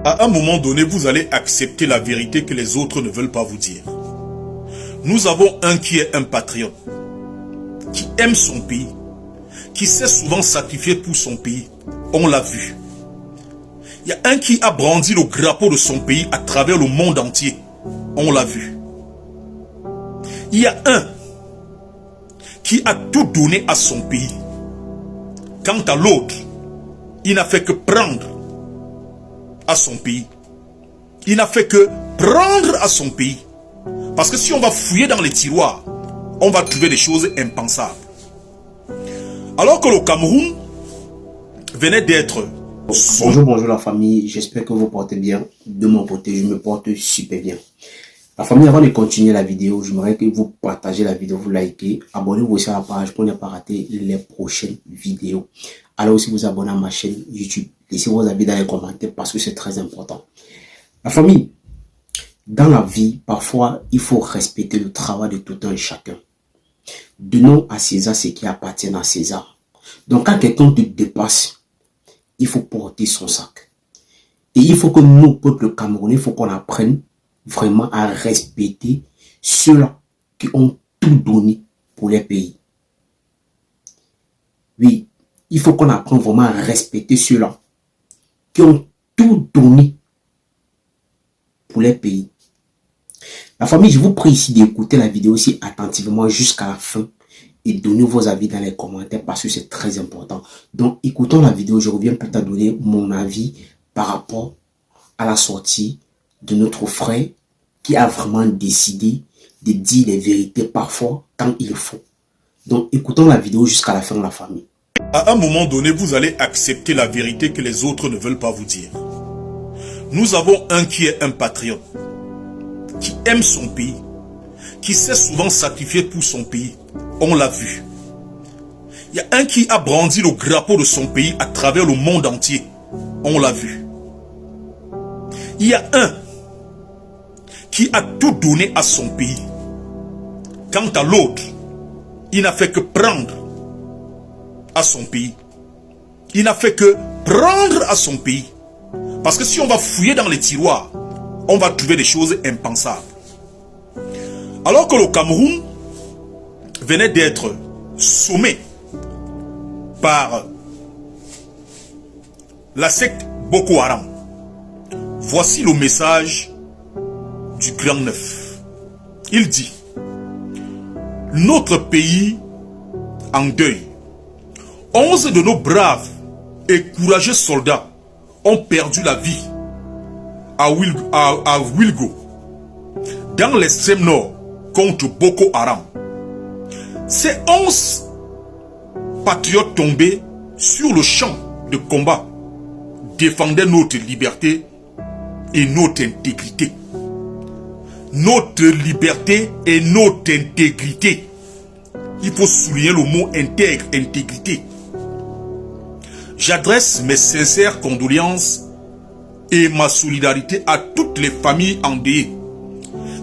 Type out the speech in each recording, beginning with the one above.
À un moment donné, vous allez accepter la vérité que les autres ne veulent pas vous dire. Nous avons un qui est un patriote, qui aime son pays, qui s'est souvent sacrifié pour son pays. On l'a vu. Il y a un qui a brandi le drapeau de son pays à travers le monde entier. On l'a vu. Il y a un qui a tout donné à son pays. Quant à l'autre, il n'a fait que prendre à son pays. Il n'a fait que prendre à son pays. Parce que si on va fouiller dans les tiroirs, on va trouver des choses impensables. Alors que le Cameroun venait d'être... Bonjour la famille, j'espère que vous portez bien. De mon côté, je me porte super bien. La famille, avant de continuer la vidéo, j'aimerais que vous partagez la vidéo, vous likez, abonnez-vous aussi à la page pour ne pas rater les prochaines vidéos. Allez aussi vous abonner à ma chaîne YouTube. Laissez vos avis dans les commentaires parce que c'est très important. La famille, dans la vie, parfois, il faut respecter le travail de tout un chacun. Donnons à César ce qui appartient à César. Donc, quand quelqu'un te dépasse, il faut porter son sac. Et il faut que nous, peuple camerounais, il faut qu'on apprenne vraiment à respecter ceux-là qui ont tout donné pour les pays. Oui, il faut qu'on apprenne vraiment à respecter ceux-là qui ont tout donné pour les pays. La famille, je vous prie ici d'écouter la vidéo aussi attentivement jusqu'à la fin et donner vos avis dans les commentaires parce que c'est très important. Donc, écoutons la vidéo, je reviens peut-être donner mon avis par rapport à la sortie de notre frère qui a vraiment décidé de dire les vérités parfois quand il faut. Donc, écoutons la vidéo jusqu'à la fin de la famille. À un moment donné, vous allez accepter la vérité que les autres ne veulent pas vous dire. Nous avons un qui est un patriote, qui aime son pays, qui s'est souvent sacrifié pour son pays. On l'a vu. Il y a un qui a brandi le drapeau de son pays à travers le monde entier. On l'a vu. Il y a un qui a tout donné à son pays. Quant à l'autre, il n'a fait que prendre à son pays. Il n'a fait que prendre à son pays. Parce que si on va fouiller dans les tiroirs, on va trouver des choses impensables. Alors que le Cameroun venait d'être sommé par la secte Boko Haram. Voici le message du Grand Neuf. Il dit: notre pays en deuil. 11 de nos braves et courageux soldats ont perdu la vie à Wilgo, dans l'extrême nord, contre Boko Haram. Ces 11 patriotes tombés sur le champ de combat défendaient notre liberté et notre intégrité. Notre liberté et notre intégrité. Il faut souligner le mot intègre, intégrité. J'adresse mes sincères condoléances et ma solidarité à toutes les familles endeuillées.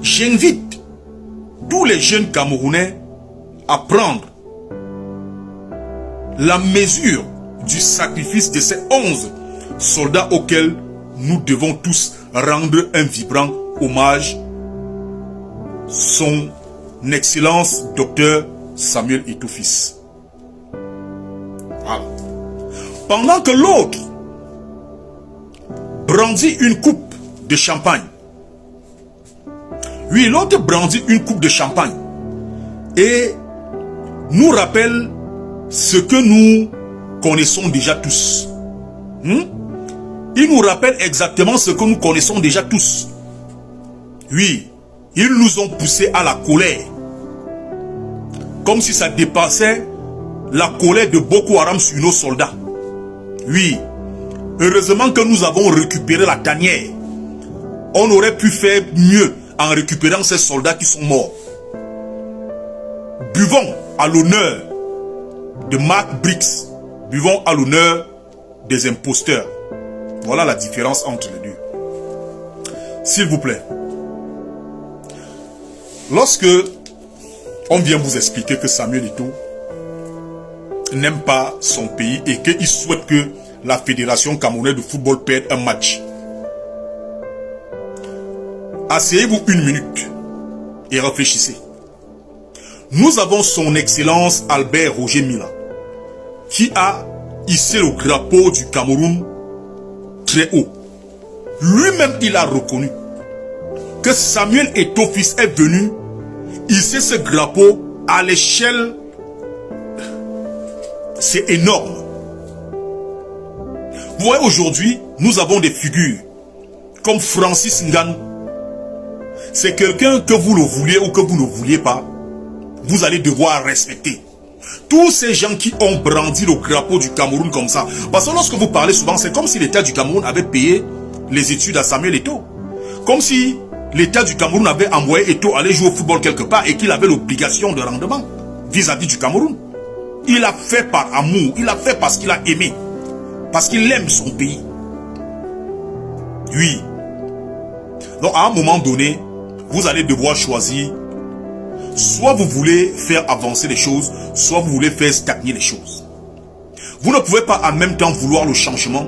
J'invite tous les jeunes Camerounais à prendre la mesure du sacrifice de ces 11 soldats auxquels nous devons tous rendre un vibrant hommage. Son Excellence Dr Samuel Eto'o fils. Voilà. Pendant que l'autre brandit une coupe de champagne. Oui, l'autre brandit une coupe de champagne et nous rappelle ce que nous connaissons déjà tous. Il nous rappelle exactement ce que nous connaissons déjà tous. Oui, ils nous ont poussés à la colère. Comme si ça dépassait la colère de Boko Haram sur nos soldats. Oui, heureusement que nous avons récupéré la tanière. On aurait pu faire mieux en récupérant ces soldats qui sont morts. Buvons à l'honneur de Mark Briggs. Buvons à l'honneur des imposteurs. Voilà la différence entre les deux. S'il vous plaît. Lorsque on vient vous expliquer que Samuel Eto'o n'aime pas son pays et qu'il souhaite que la Fédération camerounaise de football perde un match, Asseyez-vous une minute et réfléchissez. Nous avons son Excellence Albert Roger Mila, qui a hissé le drapeau du Cameroun très haut. Lui-même, il a reconnu que Samuel Eto'o fils est venu hisser ce drapeau à l'échelle. C'est énorme. Vous voyez, aujourd'hui, nous avons des figures comme Francis Ngannou. C'est quelqu'un que vous le vouliez ou que vous ne vouliez pas, vous allez devoir respecter. Tous ces gens qui ont brandi le drapeau du Cameroun comme ça. Parce que lorsque vous parlez souvent, c'est comme si l'État du Cameroun avait payé les études à Samuel Eto'o. Comme si l'État du Cameroun avait envoyé Eto'o aller jouer au football quelque part et qu'il avait l'obligation de rendement vis-à-vis du Cameroun. Il a fait par amour, il a fait parce qu'il a aimé. Parce qu'il aime son pays. Oui. Donc à un moment donné, vous allez devoir choisir. Soit vous voulez faire avancer les choses, soit vous voulez faire stagner les choses. Vous ne pouvez pas en même temps vouloir le changement.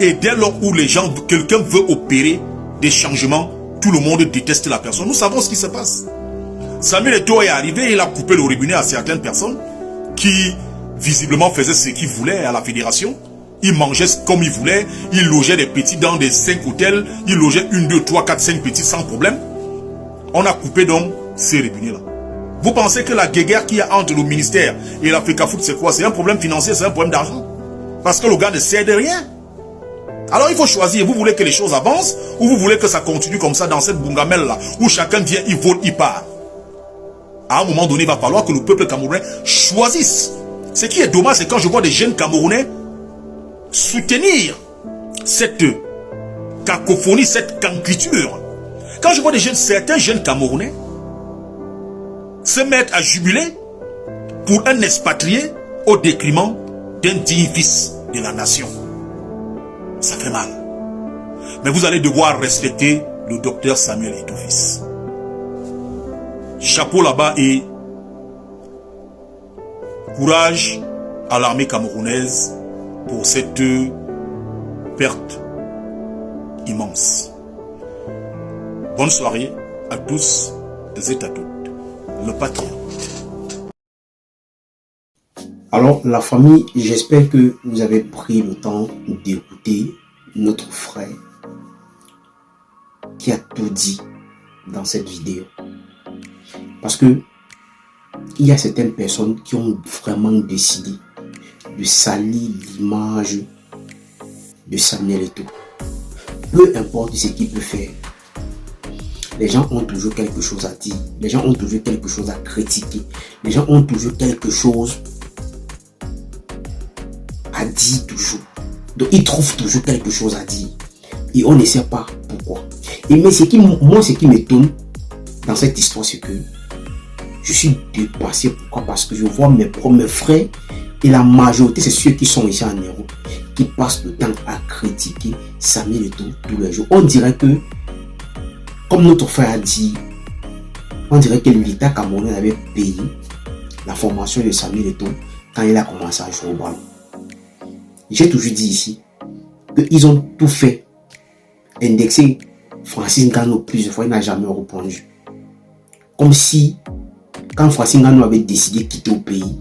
Et dès lors où les gens, quelqu'un veut opérer des changements, tout le monde déteste la personne. Nous savons ce qui se passe. Samuel Eto'o est arrivé, il a coupé le robinet à certaines personnes qui visiblement faisaient ce qu'ils voulaient à la fédération. Ils mangeaient comme ils voulaient, ils logeaient des petits dans des 5 hôtels, ils logeaient 1, 2, 3, 4, 5 petits sans problème. On a coupé donc ces robinets-là. Vous pensez que la guéguerre qu'il y a entre le ministère et l'Africa Foot, c'est quoi? C'est un problème financier, c'est un problème d'argent. Parce que le gars ne sert de rien. Alors il faut choisir, vous voulez que les choses avancent ou vous voulez que ça continue comme ça dans cette bungamelle-là où chacun vient, il vole, il part. À un moment donné, il va falloir que le peuple camerounais choisisse. Ce qui est dommage, c'est quand je vois des jeunes Camerounais soutenir cette cacophonie, cette cancriture. Quand je vois certains jeunes Camerounais se mettre à jubiler pour un expatrié au détriment d'un digne fils de la nation. Ça fait mal. Mais vous allez devoir respecter le docteur Samuel Eto'o fils. Chapeau là-bas et courage à l'armée camerounaise pour cette perte immense. Bonne soirée à tous et à toutes. Le patriote. Alors, la famille, j'espère que vous avez pris le temps d'écouter notre frère qui a tout dit dans cette vidéo. Parce que il y a certaines personnes qui ont vraiment décidé de salir l'image de Samuel Eto'o. Peu importe ce qu'il peut faire, les gens ont toujours quelque chose à dire. Les gens ont toujours quelque chose à critiquer. Les gens ont toujours quelque chose à dire toujours. Donc ils trouvent toujours quelque chose à dire. Et on ne sait pas pourquoi. Et mais ce qui m'étonne dans cette histoire, c'est que je suis dépassé. Pourquoi? Parce que je vois mes frères et la majorité, c'est ceux qui sont ici en Europe, qui passent le temps à critiquer Samuel Eto'o tous les jours. On dirait que, comme notre frère a dit, on dirait que l'État camerounais avait payé la formation de Samuel Eto'o quand il a commencé à jouer au ballon. J'ai toujours dit ici qu'ils ont tout fait. Indexer Francis Ngannou plusieurs fois, il n'a jamais répondu. Comme si, quand Francis Ngannou avait décidé de quitter le pays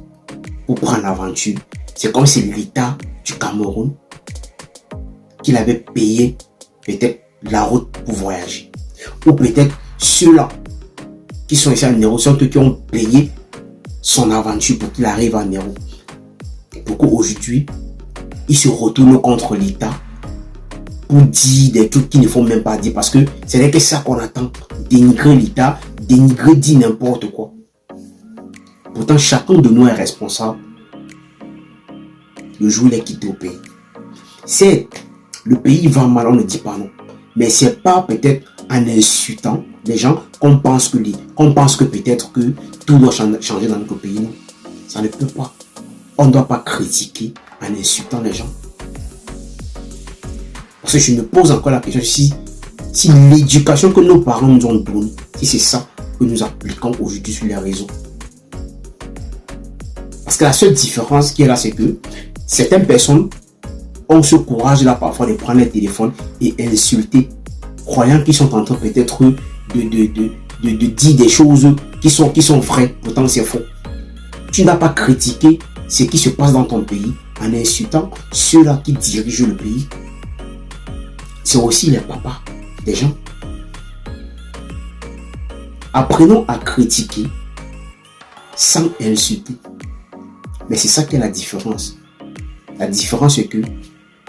pour prendre l'aventure, c'est comme si l'État du Cameroun qu'il avait payé peut-être la route pour voyager. Ou peut-être ceux-là qui sont ici en Europe sont ceux qui ont payé son aventure pour qu'il arrive en Europe. Pourquoi aujourd'hui, il se retourne contre l'État pour dire des trucs qu'il ne faut même pas dire. Parce que c'est que ça qu'on attend. Dénigrer l'État, dénigrer, dire n'importe quoi. Pourtant, chacun de nous est responsable le jour où il est quitté au pays. C'est le pays va mal, on ne dit pas non. Mais c'est pas peut-être en insultant les gens qu'on pense que peut-être que tout doit changer dans notre pays. Non, ça ne peut pas. On ne doit pas critiquer en insultant les gens. Parce que je me pose encore la question si l'éducation que nos parents nous ont donnée, si c'est ça que nous appliquons aujourd'hui sur les réseaux. Parce que la seule différence qui est là, c'est que certaines personnes ont ce courage-là parfois de prendre les téléphones et insulter, croyant qu'ils sont en train peut-être de dire des choses qui sont vraies, pourtant c'est faux. Tu n'as pas critiqué ce qui se passe dans ton pays en insultant ceux-là qui dirigent le pays. C'est aussi les papas des gens. Apprenons à critiquer sans insulter. Mais c'est ça qui est la différence. La différence c'est que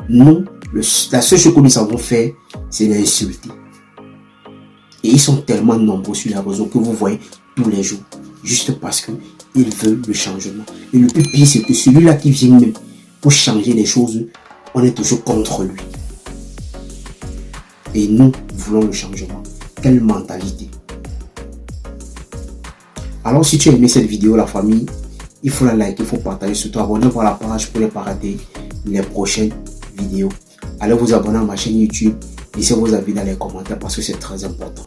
nous, la seule chose que nous savons faire, c'est l'insulter. Et ils sont tellement nombreux sur les réseaux que vous voyez tous les jours. Juste parce qu'ils veulent le changement. Et le plus pire, c'est que celui-là qui vient même pour changer les choses, on est toujours contre lui. Et nous voulons le changement. Quelle mentalité. Alors si tu as aimé cette vidéo, la famille, il faut la liker, il faut partager, surtout abonnez-vous à la page pour ne pas rater les prochaines vidéos. Allez vous abonner à ma chaîne YouTube, laissez vos avis dans les commentaires parce que c'est très important.